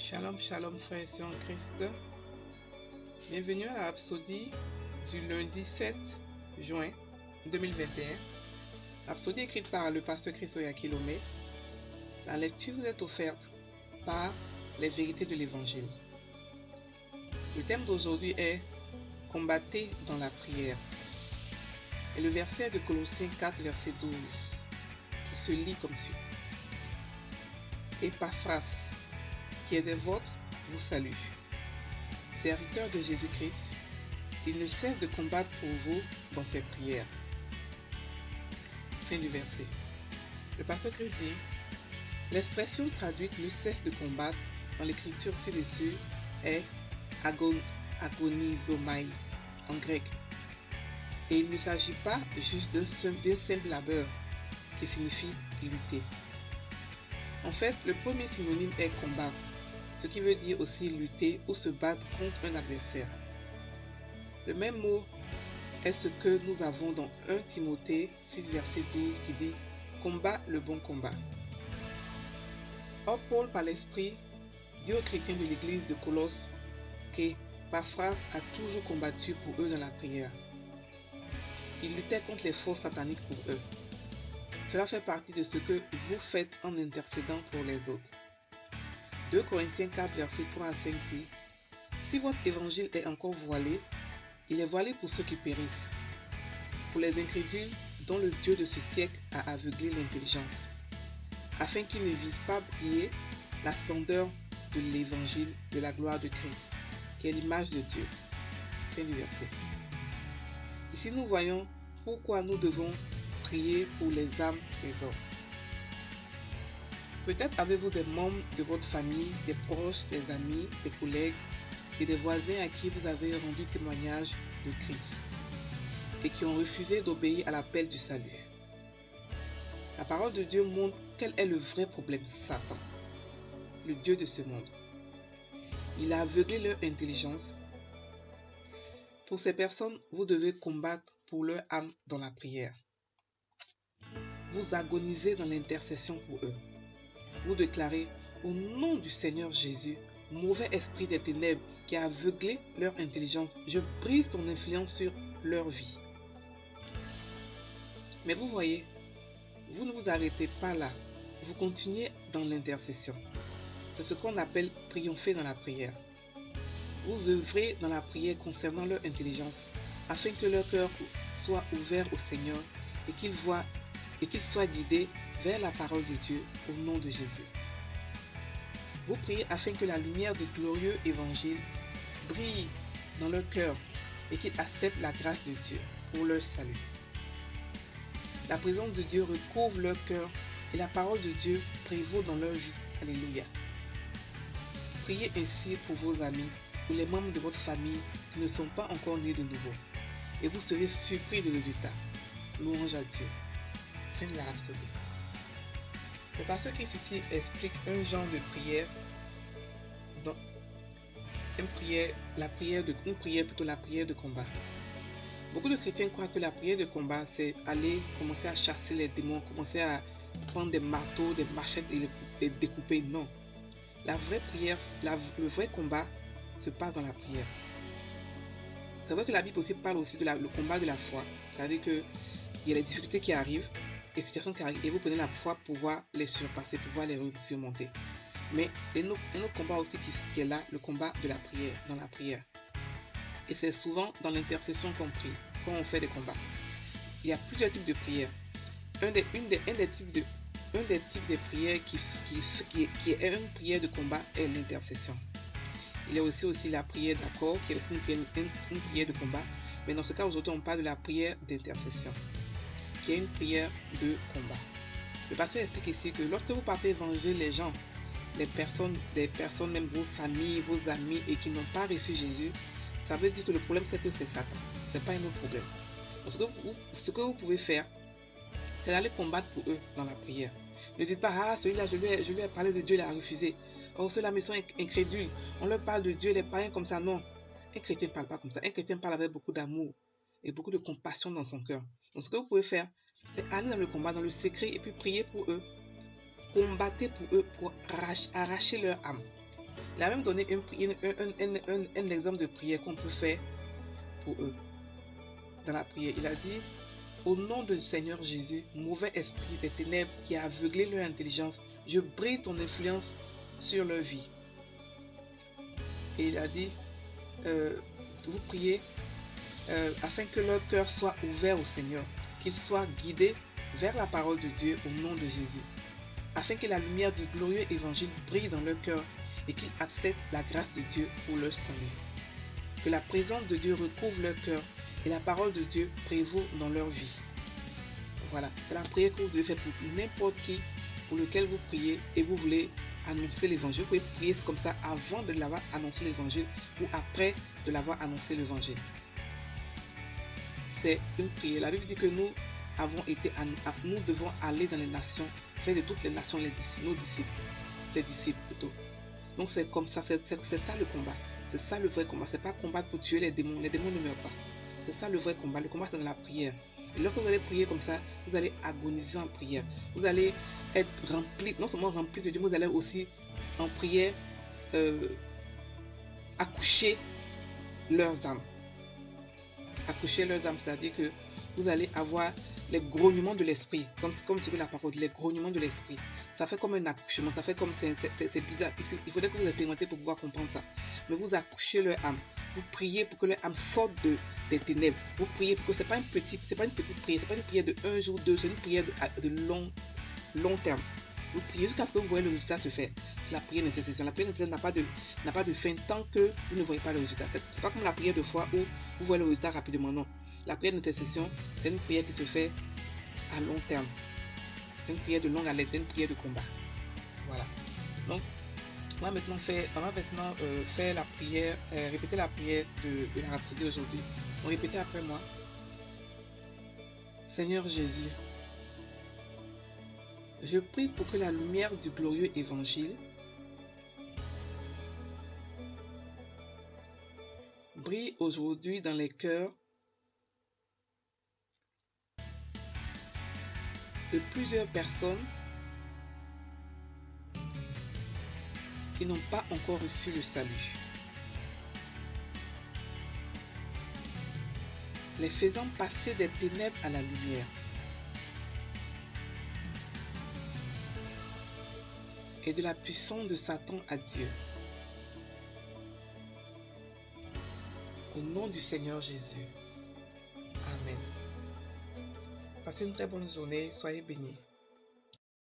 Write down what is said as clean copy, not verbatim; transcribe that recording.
Shalom, shalom, frères et sœurs en Christ. Bienvenue à la Rhapsodie du lundi 7 juin 2021. Rhapsodie écrite par le pasteur Christoya Kilomé. La lecture vous est offerte par les vérités de l'Évangile. Le thème d'aujourd'hui est « Combattez dans la prière ». Et le verset de Colossiens 4, verset 12, qui se lit comme suit. « Épaphras, qui est des vôtres, vous salue. Serviteur de Jésus-Christ, il ne cesse de combattre pour vous dans ses prières. » Fin du verset. Le pasteur Christ dit, l'expression traduite ne cesse de combattre dans l'écriture ci-dessus est agonizomai en grec. Et il ne s'agit pas juste d'un simple labeur qui signifie lutter. En fait, le premier synonyme est combattre, ce qui veut dire aussi lutter ou se battre contre un adversaire. Le même mot est ce que nous avons dans 1 Timothée 6, verset 12 qui dit « Combat le bon combat ». Or, Paul, par l'Esprit, dit aux chrétiens de l'église de Colosse qu'Épaphras a toujours combattu pour eux dans la prière. Il luttait contre les forces sataniques pour eux. Cela fait partie de ce que vous faites en intercédant pour les autres. 2 Corinthiens 4, verset 3 à 5 dit « Si votre évangile est encore voilé, il est voilé pour ceux qui périssent, pour les incrédules dont le Dieu de ce siècle a aveuglé l'intelligence, afin qu'ils ne visent pas briller la splendeur de l'évangile de la gloire de Christ, qui est l'image de Dieu. » Fin du verset. Ici nous voyons pourquoi nous devons prier pour les âmes des hommes. Peut-être avez-vous des membres de votre famille, des proches, des amis, des collègues et des voisins à qui vous avez rendu témoignage de Christ et qui ont refusé d'obéir à l'appel du salut. La parole de Dieu montre quel est le vrai problème, Satan, le Dieu de ce monde. Il a aveuglé leur intelligence. Pour ces personnes, vous devez combattre pour leur âme dans la prière. Vous agonisez dans l'intercession pour eux. Vous déclarez au nom du Seigneur Jésus, mauvais esprit des ténèbres qui a aveuglé leur intelligence, je brise ton influence sur leur vie. Mais vous voyez, vous ne vous arrêtez pas là, vous continuez dans l'intercession. C'est ce qu'on appelle triompher dans la prière. Vous œuvrez dans la prière concernant leur intelligence, afin que leur cœur soit ouvert au Seigneur et qu'ils soient guidés vers la parole de Dieu au nom de Jésus. Vous priez afin que la lumière du glorieux évangile brille dans leur cœur et qu'ils acceptent la grâce de Dieu pour leur salut. La présence de Dieu recouvre leur cœur et la parole de Dieu prévaut dans leur vie. Alléluia. Priez ainsi pour vos amis ou les membres de votre famille qui ne sont pas encore nés de nouveau et vous serez surpris du résultat. Louange à Dieu. Fin de la rhapsodie. Le pasteur Christ ici explique un genre de prière, la prière de combat. Beaucoup de chrétiens croient que la prière de combat, c'est aller commencer à chasser les démons, commencer à prendre des marteaux, des machettes et les découper. Non. La vraie prière, le vrai combat se passe dans la prière. C'est vrai que la Bible aussi parle aussi de le combat de la foi. C'est-à-dire qu'il y a des difficultés qui arrivent, des situations qui arrivent, et vous prenez la foi pour pouvoir les surpasser, pour pouvoir les surmonter. Mais il y a un autre combat aussi qui est là, le combat de la prière, dans la prière. Et c'est souvent dans l'intercession qu'on prie, quand on fait des combats. Il y a plusieurs types de prières. Un des types de prières qui est une prière de combat est l'intercession. Il y a aussi la prière d'accord, qui est aussi une prière de combat. Mais dans ce cas, aujourd'hui, on parle de la prière d'intercession, qui est une prière de combat. Le pasteur explique ici que lorsque vous partez évangéliser les gens, des personnes, même vos familles, vos amis, et qui n'ont pas reçu Jésus, ça veut dire que le problème c'est que c'est Satan. Ce n'est pas un autre problème. Parce que ce que vous pouvez faire, c'est d'aller combattre pour eux dans la prière. Ne dites pas, ah, celui-là, je lui ai parlé de Dieu, il a refusé. Oh, ceux-là, mais sont incrédules. On leur parle de Dieu, les païens comme ça. Non. Un chrétien ne parle pas comme ça. Un chrétien parle avec beaucoup d'amour et beaucoup de compassion dans son cœur. Donc, ce que vous pouvez faire, c'est aller dans le combat, dans le secret, et puis prier pour eux. Combattez pour eux, pour arracher leur âme. Il a même donné un exemple de prière qu'on peut faire pour eux. Dans la prière, il a dit: au nom du Seigneur Jésus, mauvais esprit des ténèbres qui a aveuglé leur intelligence, je brise ton influence sur leur vie. Et il a dit, vous priez afin que leur cœur soit ouvert au Seigneur, qu'ils soient guidés vers la parole de Dieu au nom de Jésus, afin que la lumière du glorieux évangile brille dans leur cœur et qu'ils acceptent la grâce de Dieu pour leur salut. Que la présence de Dieu recouvre leur cœur et la parole de Dieu prévaut dans leur vie. Voilà, c'est la prière que vous devez faire pour n'importe qui pour lequel vous priez et vous voulez annoncer l'évangile. Vous pouvez prier comme ça avant de l'avoir annoncé l'évangile ou après de l'avoir annoncé l'évangile. C'est une prière. La Bible dit que nous devons aller dans les nations, faire de toutes les nations nos disciples, ses disciples plutôt. Donc c'est comme ça, c'est ça le combat. C'est ça le vrai combat. C'est pas combattre pour tuer les démons. Les démons ne meurent pas. C'est ça le vrai combat. Le combat, c'est dans la prière. Et lorsque vous allez prier comme ça, vous allez agoniser en prière. Vous allez être rempli, non seulement rempli de Dieu, mais vous allez aussi en prière accoucher leurs âmes. Accoucher leurs âmes, c'est-à-dire que vous allez avoir les grognements de l'esprit, comme tu veux la parole, les grognements de l'esprit. Ça fait comme un accouchement, ça fait comme c'est bizarre. Il faudrait que vous expérimentez pour pouvoir comprendre ça. Mais vous accouchez leur âme. Vous priez pour que leur âme sorte des ténèbres. Vous priez pour que c'est pas une petite prière, c'est pas une prière de un jour, deux, c'est une prière de long terme. Vous priez jusqu'à ce que vous voyez le résultat se faire. C'est la prière d'intercession. La prière d'intercession n'a pas de fin tant que vous ne voyez pas le résultat. C'est pas comme la prière de foi où vous voyez le résultat rapidement. Non. La prière d'intercession, c'est une prière qui se fait à long terme. C'est une prière de longue haleine, c'est une prière de combat. Voilà. Donc, on va maintenant faire la prière, répéter la prière de la rhapsodie aujourd'hui. On répétez après moi. Seigneur Jésus, je prie pour que la lumière du glorieux évangile brille aujourd'hui dans les cœurs de plusieurs personnes qui n'ont pas encore reçu le salut, les faisant passer des ténèbres à la lumière. Et de la puissance de Satan à Dieu. Au nom du Seigneur Jésus. Amen. Passez une très bonne journée. Soyez bénis.